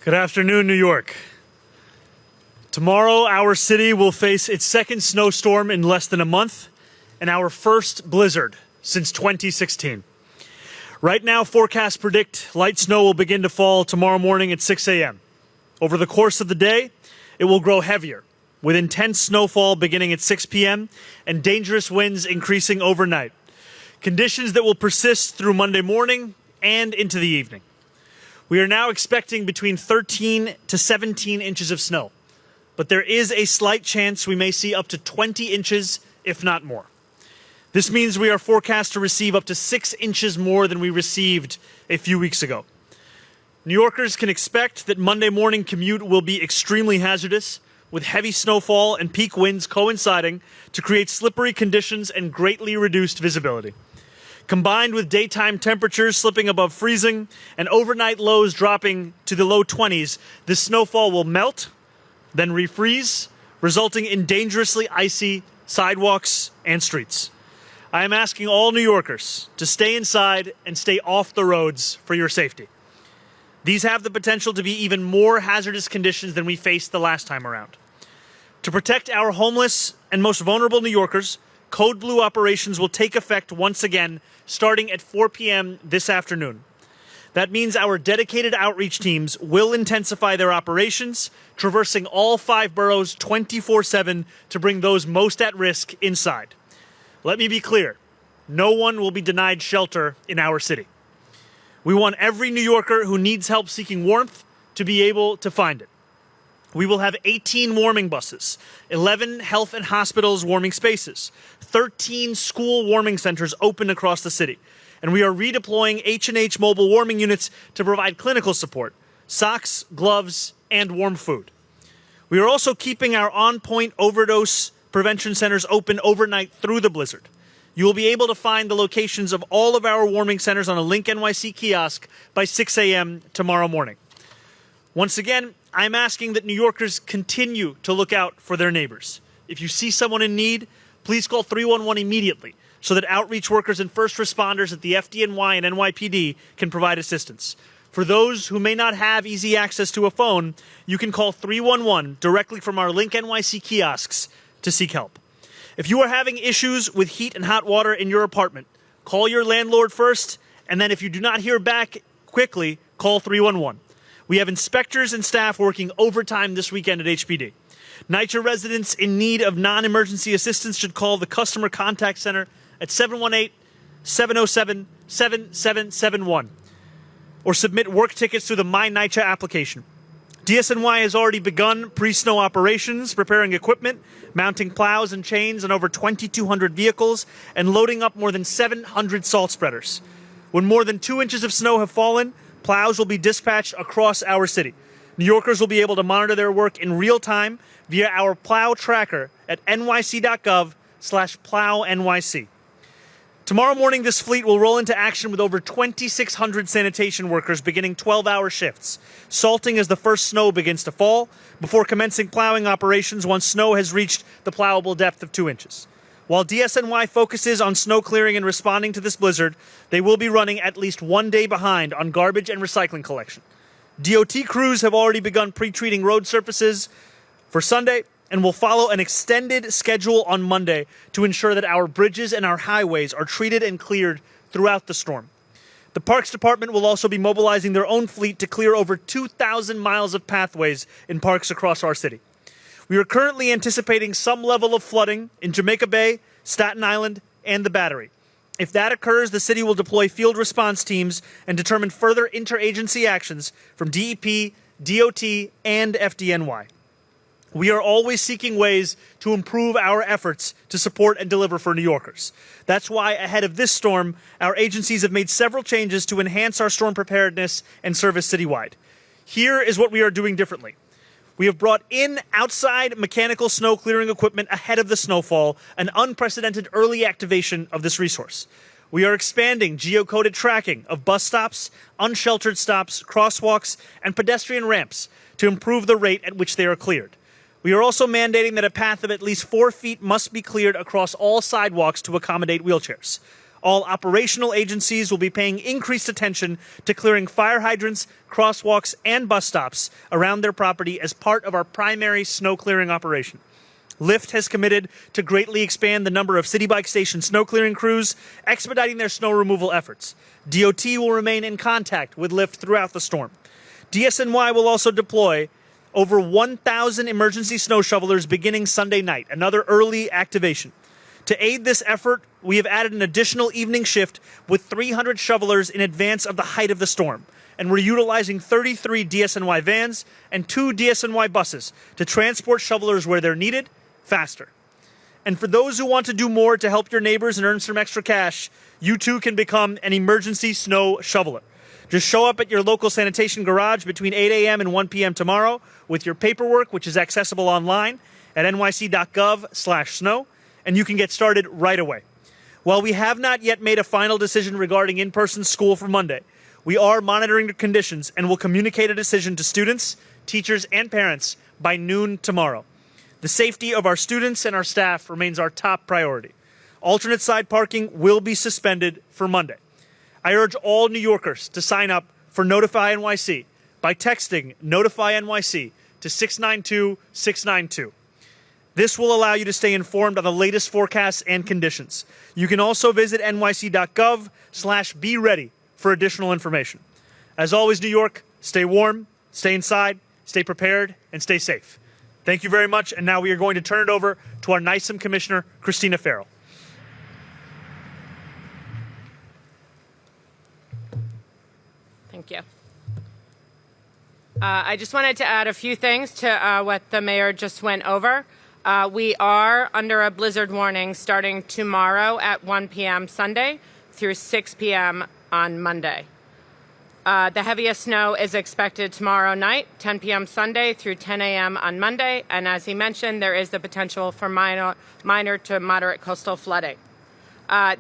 Good afternoon, New York. Tomorrow, our city will face its second snowstorm in less than a month and our first blizzard since 2016. Right now, forecasts predict light snow will begin to fall tomorrow morning at 6 a.m. Over the course of the day, it will grow heavier, with intense snowfall beginning at 6 p.m. and dangerous winds increasing overnight. Conditions that will persist through Monday morning and into the evening. We are now expecting between 13 to 17 inches of snow, but there is a slight chance we may see up to 20 inches, if not more. This means we are forecast to receive up to 6 inches more than we received a few weeks ago. New Yorkers can expect that Monday morning commute will be extremely hazardous, with heavy snowfall and peak winds coinciding to create slippery conditions and greatly reduced visibility. Combined with daytime temperatures slipping above freezing and overnight lows dropping to the low 20s, this snowfall will melt, then refreeze, resulting in dangerously icy sidewalks and streets. I am asking all New Yorkers to stay inside and stay off the roads for your safety. These have the potential to be even more hazardous conditions than we faced the last time around. To protect our homeless and most vulnerable New Yorkers, Code Blue operations will take effect once again starting at 4 p.m. this afternoon. That means our dedicated outreach teams will intensify their operations, traversing all 5 boroughs 24/7 to bring those most at risk inside. Let me be clear, no one will be denied shelter in our city. We want every New Yorker who needs help seeking warmth to be able to find it. We will have 18 warming buses, 11 health and hospitals warming spaces, 13 school warming centers open across the city, and we are redeploying H&H mobile warming units to provide clinical support, socks, gloves, and warm food. We are also keeping our on-point overdose prevention centers open overnight through the blizzard. You will be able to find the locations of all of our warming centers on a Link NYC kiosk by 6 a.m. tomorrow morning. Once again, I'm asking that New Yorkers continue to look out for their neighbors. If you see someone in need, please call 311 immediately so that outreach workers and first responders at the FDNY and NYPD can provide assistance. For those who may not have easy access to a phone, you can call 311 directly from our Link NYC kiosks to seek help. If you are having issues with heat and hot water in your apartment, call your landlord first, and then if you do not hear back quickly, call 311. We have inspectors and staff working overtime this weekend at HPD. NYCHA residents in need of non-emergency assistance should call the Customer Contact Center at 718-707-7771 or submit work tickets through the My NYCHA application. DSNY has already begun pre-snow operations, preparing equipment, mounting plows and chains on over 2,200 vehicles, and loading up more than 700 salt spreaders. When more than 2 inches of snow have fallen, plows will be dispatched across our city. New Yorkers will be able to monitor their work in real time via our plow tracker at nyc.gov/plownyc. Tomorrow morning, this fleet will roll into action with over 2,600 sanitation workers beginning 12-hour shifts, salting as the first snow begins to fall, before commencing plowing operations once snow has reached the plowable depth of 2 inches. While DSNY focuses on snow clearing and responding to this blizzard, they will be running at least 1 day behind on garbage and recycling collection. DOT crews have already begun pre-treating road surfaces for Sunday and will follow an extended schedule on Monday to ensure that our bridges and our highways are treated and cleared throughout the storm. The Parks Department will also be mobilizing their own fleet to clear over 2,000 miles of pathways in parks across our city. We are currently anticipating some level of flooding in Jamaica Bay, Staten Island, and the Battery. If that occurs, the city will deploy field response teams and determine further interagency actions from DEP, DOT, and FDNY. We are always seeking ways to improve our efforts to support and deliver for New Yorkers. That's why, ahead of this storm, our agencies have made several changes to enhance our storm preparedness and service citywide. Here is what we are doing differently. We have brought in outside mechanical snow clearing equipment ahead of the snowfall, an unprecedented early activation of this resource. We are expanding geocoded tracking of bus stops, unsheltered stops, crosswalks, and pedestrian ramps to improve the rate at which they are cleared. We are also mandating that a path of at least 4 feet must be cleared across all sidewalks to accommodate wheelchairs. All operational agencies will be paying increased attention to clearing fire hydrants, crosswalks, and bus stops around their property as part of our primary snow clearing operation. Lyft has committed to greatly expand the number of City Bike Station snow clearing crews, expediting their snow removal efforts. DOT will remain in contact with Lyft throughout the storm. DSNY will also deploy over 1,000 emergency snow shovelers beginning Sunday night, another early activation. To aid this effort, we have added an additional evening shift with 300 shovelers in advance of the height of the storm. And we're utilizing 33 DSNY vans and 2 DSNY buses to transport shovelers where they're needed faster. And for those who want to do more to help your neighbors and earn some extra cash, you too can become an emergency snow shoveler. Just show up at your local sanitation garage between 8 a.m. and 1 p.m. tomorrow with your paperwork, which is accessible online at nyc.gov/snow, and you can get started right away. While we have not yet made a final decision regarding in-person school for Monday, we are monitoring the conditions and will communicate a decision to students, teachers, and parents by noon tomorrow. The safety of our students and our staff remains our top priority. Alternate side parking will be suspended for Monday. I urge all New Yorkers to sign up for Notify NYC by texting Notify NYC to 692-692. This will allow you to stay informed on the latest forecasts and conditions. You can also visit nyc.gov/be ready for additional information. As always, New York, stay warm, stay inside, stay prepared, and stay safe. Thank you very much, and now we are going to turn it over to our NYSEM Commissioner, Christina Farrell. Thank you. I just wanted to add a few things to what the mayor just went over. We are under a blizzard warning starting tomorrow at 1 p.m. Sunday through 6 p.m. on Monday. The heaviest snow is expected tomorrow night, 10 p.m. Sunday through 10 a.m. on Monday. And as he mentioned, there is the potential for minor to moderate coastal flooding.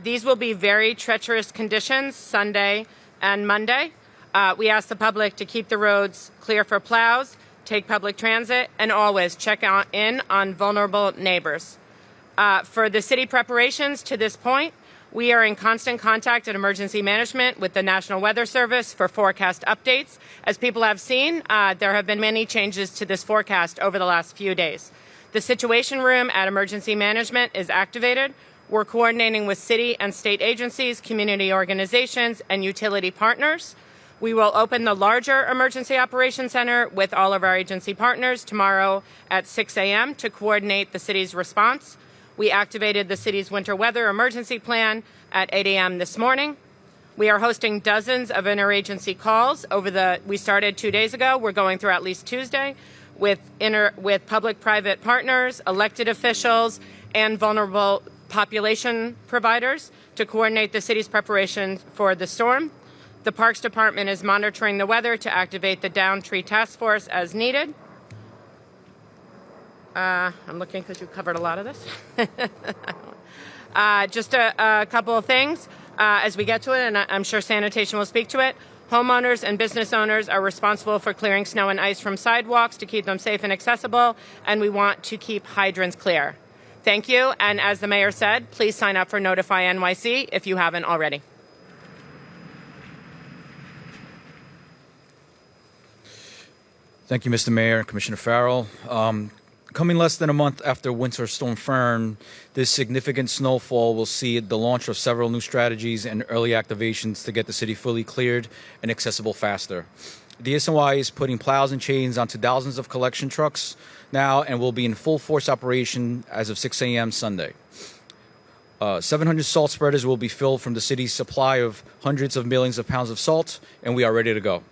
These will be very treacherous conditions Sunday and Monday. We ask the public to keep the roads clear for plows, take public transit, and always check in on vulnerable neighbors. For the city preparations to this point, we are in constant contact at Emergency Management with the National Weather Service for forecast updates. As people have seen, there have been many changes to this forecast over the last few days. The Situation Room at Emergency Management is activated. We're coordinating with city and state agencies, community organizations, and utility partners. We will open the larger Emergency Operations Center with all of our agency partners tomorrow at 6 a.m. to coordinate the city's response. We activated the city's winter weather emergency plan at 8 a.m. this morning. We are hosting dozens of interagency calls we started 2 days ago. We're going through at least Tuesday with public-private partners, elected officials, and vulnerable population providers to coordinate the city's preparations for the storm. The Parks Department is monitoring the weather to activate the Down Tree Task Force as needed. I'm looking because you covered a lot of this. Just a couple of things as we get to it, and I'm sure Sanitation will speak to it. Homeowners and business owners are responsible for clearing snow and ice from sidewalks to keep them safe and accessible, and we want to keep hydrants clear. Thank you, and as the mayor said, please sign up for Notify NYC if you haven't already. Thank you, Mr. Mayor and Commissioner Farrell. Coming less than a month after Winter Storm Fern, this significant snowfall will see the launch of several new strategies and early activations to get the city fully cleared and accessible faster. DSNY is putting plows and chains onto thousands of collection trucks now and will be in full force operation as of 6 a.m. Sunday. 700 salt spreaders will be filled from the city's supply of hundreds of millions of pounds of salt, and we are ready to go.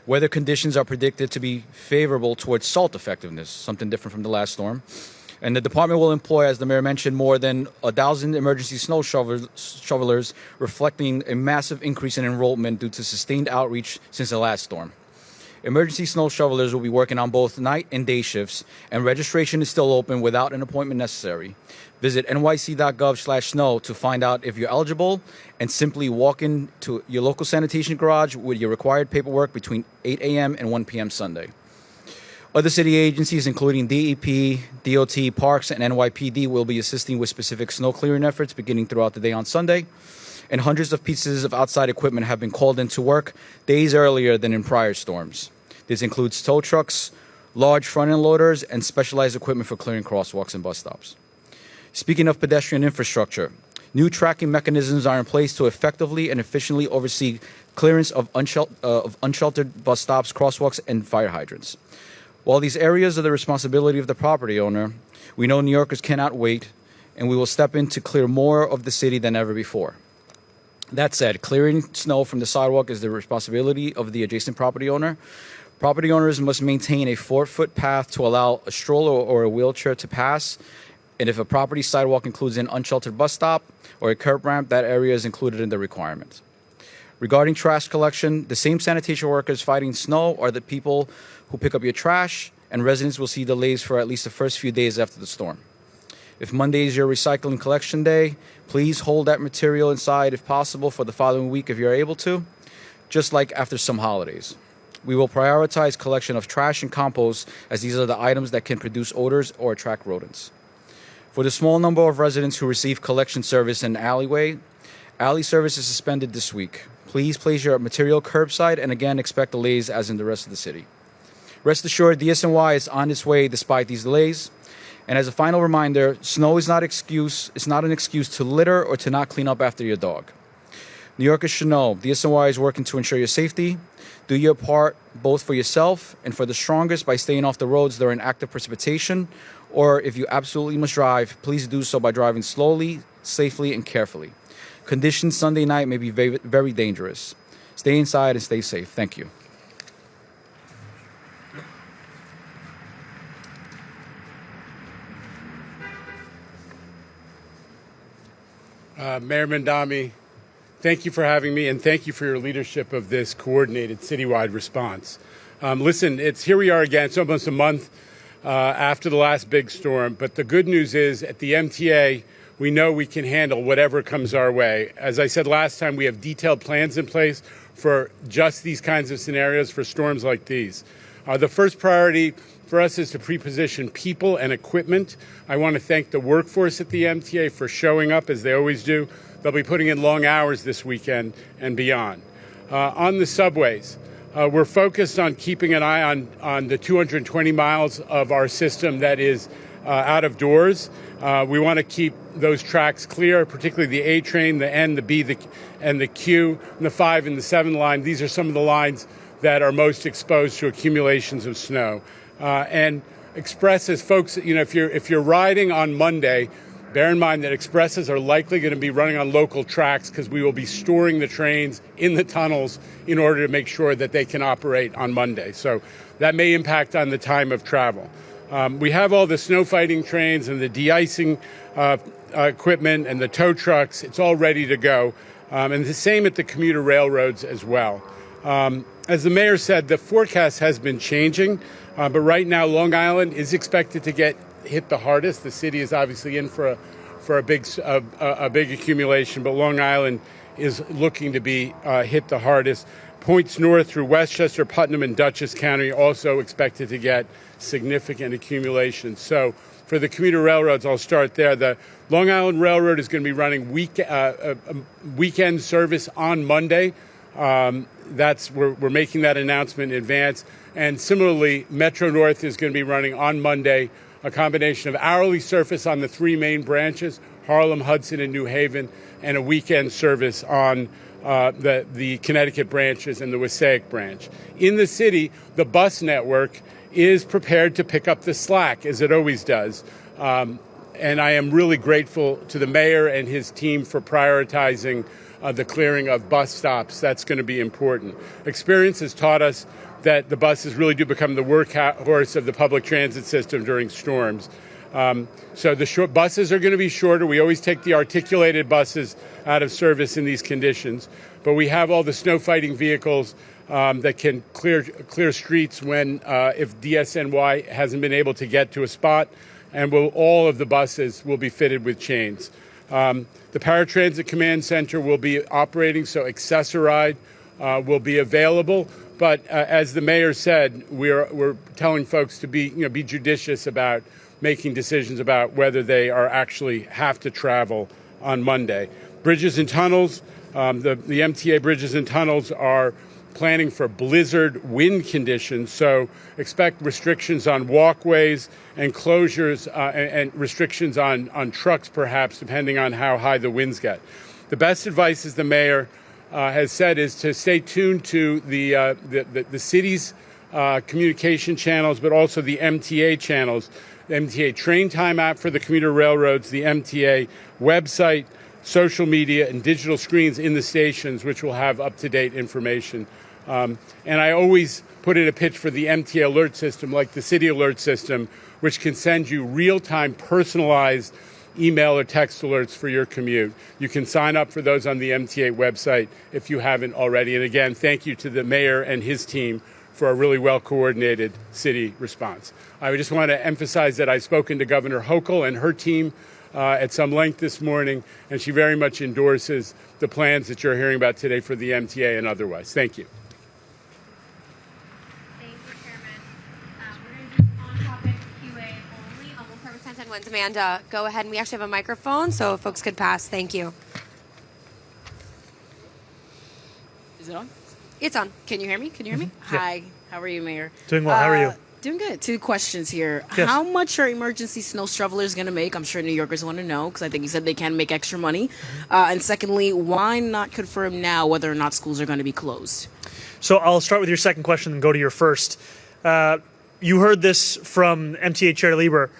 Weather conditions are predicted to be favorable towards salt effectiveness, something different from the last storm. And the department will employ, as the mayor mentioned, more than 1,000 emergency snow shovelers, reflecting a massive increase in enrollment due to sustained outreach since the last storm. Emergency snow shovelers will be working on both night and day shifts, and registration is still open without an appointment necessary. Visit nyc.gov/snow to find out if you're eligible, and simply walk into your local sanitation garage with your required paperwork between 8 a.m. and 1 p.m. Sunday. Other city agencies, including DEP, DOT, Parks, and NYPD, will be assisting with specific snow clearing efforts beginning throughout the day on Sunday. and hundreds of pieces of outside equipment have been called into work days earlier than in prior storms. This includes tow trucks, large front-end loaders, and specialized equipment for clearing crosswalks and bus stops. Speaking of pedestrian infrastructure, new tracking mechanisms are in place to effectively and efficiently oversee clearance of unsheltered bus stops, crosswalks, and fire hydrants. While these areas are the responsibility of the property owner, we know New Yorkers cannot wait, and we will step in to clear more of the city than ever before. That said, clearing snow from the sidewalk is the responsibility of the adjacent property owner. Property owners must maintain a 4-foot path to allow a stroller or a wheelchair to pass, and if a property sidewalk includes an unsheltered bus stop or a curb ramp, that area is included in the requirement. Regarding trash collection, the same sanitation workers fighting snow are the people who pick up your trash, and residents will see delays for at least the first few days after the storm. If Monday is your recycling collection day, please hold that material inside if possible for the following week if you're able to, just like after some holidays. We will prioritize collection of trash and compost as these are the items that can produce odors or attract rodents. For the small number of residents who receive collection service in alleyway, alley service is suspended this week. Please place your material curbside and again expect delays as in the rest of the city. Rest assured, DSNY is on its way despite these delays. And as a final reminder, snow is not an excuse to litter or to not clean up after your dog. New Yorkers should know DSNY is working to ensure your safety. Do your part both for yourself and for the strongest by staying off the roads during active precipitation, or if you absolutely must drive, please do so by driving slowly, safely, and carefully. Conditions Sunday night may be very, very dangerous. Stay inside and stay safe. Thank you. Mayor Mamdani, thank you for having me, and thank you for your leadership of this coordinated citywide response. Listen, here we are again. It's almost a month after the last big storm, but the good news is at the MTA, we know we can handle whatever comes our way. As I said last time, we have detailed plans in place for just these kinds of scenarios for storms like these. The first priority for us is to pre-position people and equipment. I want to thank the workforce at the MTA for showing up as they always do. They'll be putting in long hours this weekend and beyond. On the subways, we're focused on keeping an eye on the 220 miles of our system that is out of doors. We want to keep those tracks clear, particularly the A train, the N, the B, and the Q, and the 5 and the 7 line. These are some of the lines that are most exposed to accumulations of snow. And expresses, folks, if you're riding on Monday, bear in mind that expresses are likely going to be running on local tracks because we will be storing the trains in the tunnels in order to make sure that they can operate on Monday. So that may impact on the time of travel. We have all the snow fighting trains and the de-icing equipment and the tow trucks. It's all ready to go. And the same at the commuter railroads as well. As the mayor said, the forecast has been changing, but right now Long Island is expected to get hit the hardest. The city is obviously in for a big accumulation, but Long Island is looking to be hit the hardest. Points north through Westchester, Putnam, and Dutchess County also expected to get significant accumulation. So for the commuter railroads, I'll start there. The Long Island Railroad is going to be running weekend service on Monday. We're making that announcement in advance. And similarly, Metro North is going to be running on Monday a combination of hourly service on the 3 main branches, Harlem, Hudson, and New Haven, and a weekend service on the Connecticut branches and the Wassaic branch. In the city, the bus network is prepared to pick up the slack, as it always does. And I am really grateful to the mayor and his team for prioritizing the clearing of bus stops. That's going to be important. Experience has taught us that the buses really do become the workhorse of the public transit system during storms. So the buses are going to be shorter. We always take the articulated buses out of service in these conditions. But we have all the snow fighting vehicles that can clear streets when if DSNY hasn't been able to get to a spot. And all of the buses will be fitted with chains. The Paratransit Command Center will be operating, so Accessoride will be available. But as the mayor said, we're telling folks to be judicious about making decisions about whether they are actually have to travel on Monday. Bridges and tunnels, the MTA bridges and tunnels are planning for blizzard wind conditions, so expect restrictions on walkways and closures and restrictions on trucks, perhaps, depending on how high the winds get. The best advice, as the mayor has said, is to stay tuned to the city's communication channels, but also the MTA channels, the MTA train time app for the commuter railroads, the MTA website, social media, and digital screens in the stations, which will have up-to-date information. And I always put in a pitch for the MTA alert system, like the city alert system, which can send you real-time personalized email or text alerts for your commute. You can sign up for those on the MTA website if you haven't already. And again, thank you to the mayor and his team for a really well-coordinated city response. I just want to emphasize that I've spoken to Governor Hochul and her team at some length this morning, and she very much endorses the plans that you're hearing about today for the MTA and otherwise. Thank you. When's Amanda, go ahead, and we actually have a microphone, so if folks could pass. Thank you. Is it on? It's on. Can you hear me? Can you hear me? Yeah. Hi. How are you, Mayor? Doing well. How are you? Doing good. 2 questions here. Yes. How much are emergency snow shovelers going to make? I'm sure New Yorkers want to know, because I think you said they can make extra money. And secondly, why not confirm now whether or not schools are going to be closed? So I'll start with your second question and go to your first. You heard this from MTA Chair Lieber.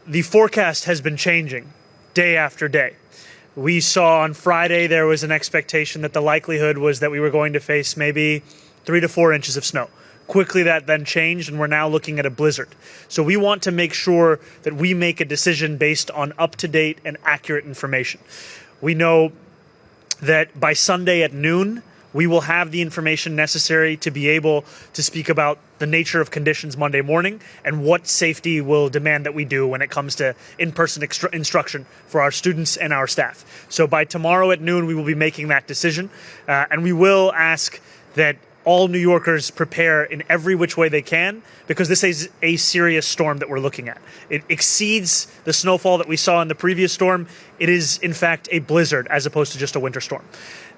The forecast has been changing day after day. We saw on Friday there was an expectation that the likelihood was that we were going to face maybe 3 to 4 inches of snow. Quickly that then changed, and we're now looking at a blizzard. So we want to make sure that we make a decision based on up-to-date and accurate information. We know that by Sunday at noon, we will have the information necessary to be able to speak about the nature of conditions Monday morning and what safety will demand that we do when it comes to in-person instruction for our students and our staff. So by tomorrow at noon, we will be making that decision, and we will ask that all New Yorkers prepare in every which way they can, because this is a serious storm that we're looking at. It exceeds the snowfall that we saw in the previous storm. It is, in fact, a blizzard as opposed to just a winter storm.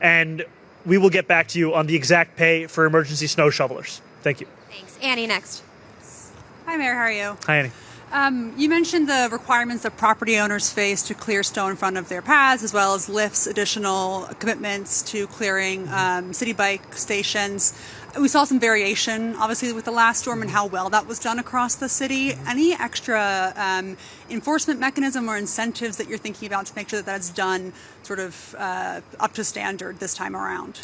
And we will get back to you on the exact pay for emergency snow shovelers. Thank you. Thanks. Annie, next. Hi, Mayor. How are you? Hi, Annie. You mentioned the requirements that property owners face to clear snow in front of their paths, as well as lifts additional commitments to clearing city bike stations. We saw some variation, obviously, with the last storm and how well that was done across the city. Any extra enforcement mechanism or incentives that you're thinking about to make sure that that's done sort of up to standard this time around?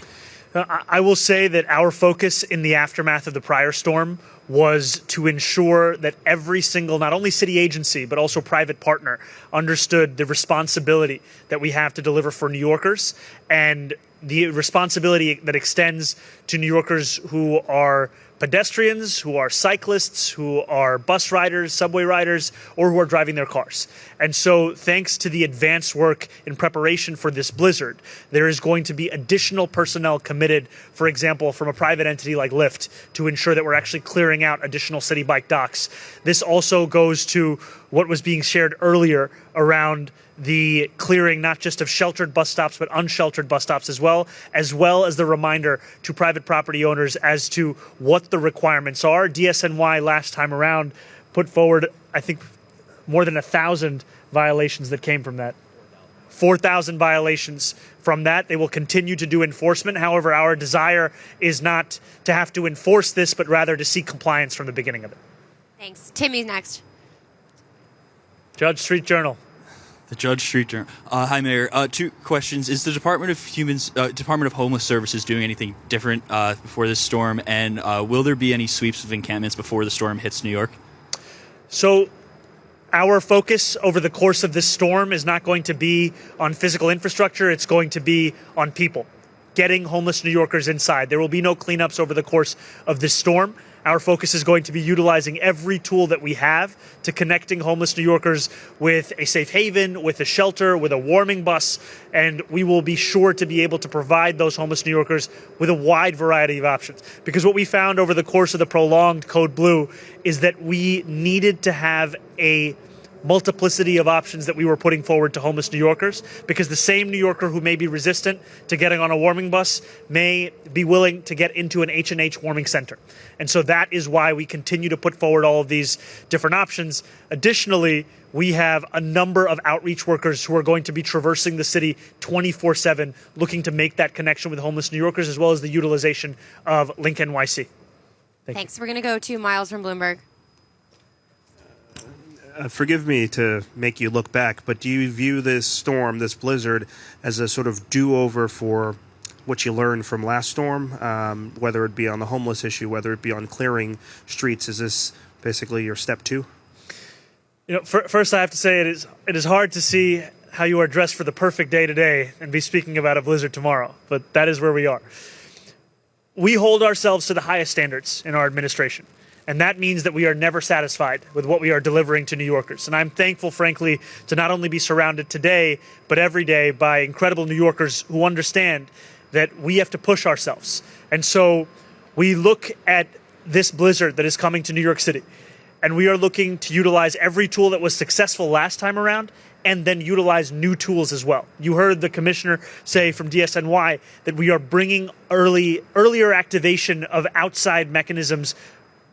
I will say that our focus in the aftermath of the prior storm was to ensure that every single, not only city agency, but also private partner, understood the responsibility that we have to deliver for New Yorkers, and the responsibility that extends to New Yorkers who are pedestrians, who are cyclists, who are bus riders, subway riders, or who are driving their cars. And so thanks to the advanced work in preparation for this blizzard, there is going to be additional personnel committed, for example, from a private entity like Lyft, to ensure that we're actually clearing out additional city bike docks. This also goes to what was being shared earlier around the clearing not just of sheltered bus stops, but unsheltered bus stops as well as the reminder to private property owners as to what the requirements are. DSNY last time around put forward, I think, more than 1,000 violations that came from that. 4,000 violations from that. They will continue to do enforcement. However, our desire is not to have to enforce this, but rather to seek compliance from the beginning of it. Thanks. Timmy's next. Judge Street Journal. The Judge Street Journal. Hi, Mayor. 2 questions. Is the Department of Homeless Services doing anything different before this storm? And will there be any sweeps of encampments before the storm hits New York? So our focus over the course of this storm is not going to be on physical infrastructure. It's going to be on people, getting homeless New Yorkers inside. There will be no cleanups over the course of this storm. Our focus is going to be utilizing every tool that we have to connecting homeless New Yorkers with a safe haven, with a shelter, with a warming bus, and we will be sure to be able to provide those homeless New Yorkers with a wide variety of options. Because what we found over the course of the prolonged Code Blue is that we needed to have a multiplicity of options that we were putting forward to homeless New Yorkers, because the same New Yorker who may be resistant to getting on a warming bus may be willing to get into an H&H warming center. And so that is why we continue to put forward all of these different options. Additionally, we have a number of outreach workers who are going to be traversing the city 24/7, looking to make that connection with homeless New Yorkers, as well as the utilization of Link NYC. Thanks. We're going to go to Miles from Bloomberg. Forgive me to make you look back, but do you view this storm, this blizzard, as a sort of do-over for what you learned from last storm, whether it be on the homeless issue, whether it be on clearing streets? Is this basically your step two? You know, first I have to say it is hard to see how you are dressed for the perfect day today and be speaking about a blizzard tomorrow, but that is where we are. We hold ourselves to the highest standards in our administration, and that means that we are never satisfied with what we are delivering to New Yorkers. And I'm thankful, frankly, to not only be surrounded today, but every day by incredible New Yorkers who understand that we have to push ourselves. And so we look at this blizzard that is coming to New York City, and we are looking to utilize every tool that was successful last time around, and then utilize new tools as well. You heard the commissioner say from DSNY that we are bringing earlier activation of outside mechanisms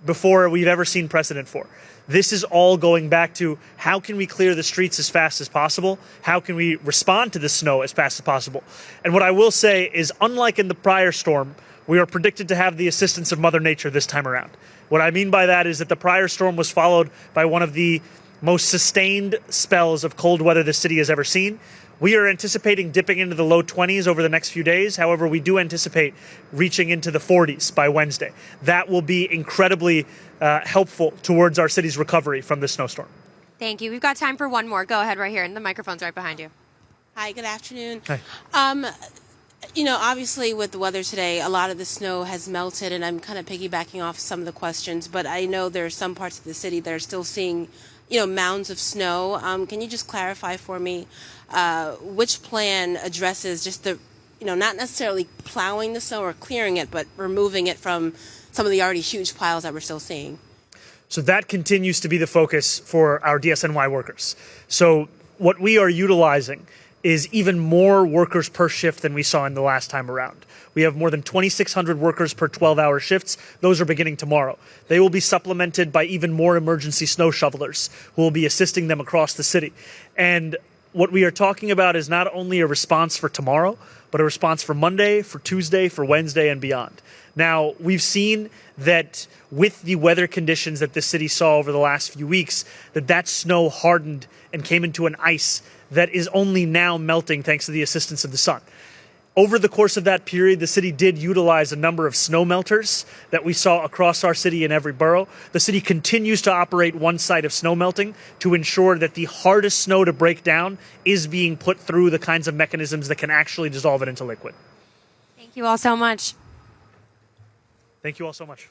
before we've ever seen precedent for. This is all going back to how can we clear the streets as fast as possible? How can we respond to the snow as fast as possible? And what I will say is, unlike in the prior storm, we are predicted to have the assistance of Mother Nature this time around. What I mean by that is that the prior storm was followed by one of the most sustained spells of cold weather the city has ever seen. We are anticipating dipping into the low 20s over the next few days. However, we do anticipate reaching into the 40s by Wednesday. That will be incredibly helpful towards our city's recovery from this snowstorm. Thank you. We've got time for one more. Go ahead right here, and the microphone's right behind you. Hi, good afternoon. Hi. You know, obviously with the weather today, a lot of the snow has melted, and I'm kind of piggybacking off some of the questions, but I know there are some parts of the city that are still seeing, you know, mounds of snow. Can you just clarify for me which plan addresses just the, you know, not necessarily plowing the snow or clearing it, but removing it from some of the already huge piles that we're still seeing? So that continues to be the focus for our DSNY workers. So what we are utilizing is even more workers per shift than we saw in the last time around. We have more than 2,600 workers per 12-hour shifts. Those are beginning tomorrow. They will be supplemented by even more emergency snow shovelers who will be assisting them across the city. And what we are talking about is not only a response for tomorrow, but a response for Monday, for Tuesday, for Wednesday, and beyond. Now, we've seen that with the weather conditions that the city saw over the last few weeks, that snow hardened and came into an ice that is only now melting thanks to the assistance of the sun. Over the course of that period, the city did utilize a number of snow melters that we saw across our city in every borough. The city continues to operate one site of snow melting to ensure that the hardest snow to break down is being put through the kinds of mechanisms that can actually dissolve it into liquid. Thank you all so much. Thank you all so much.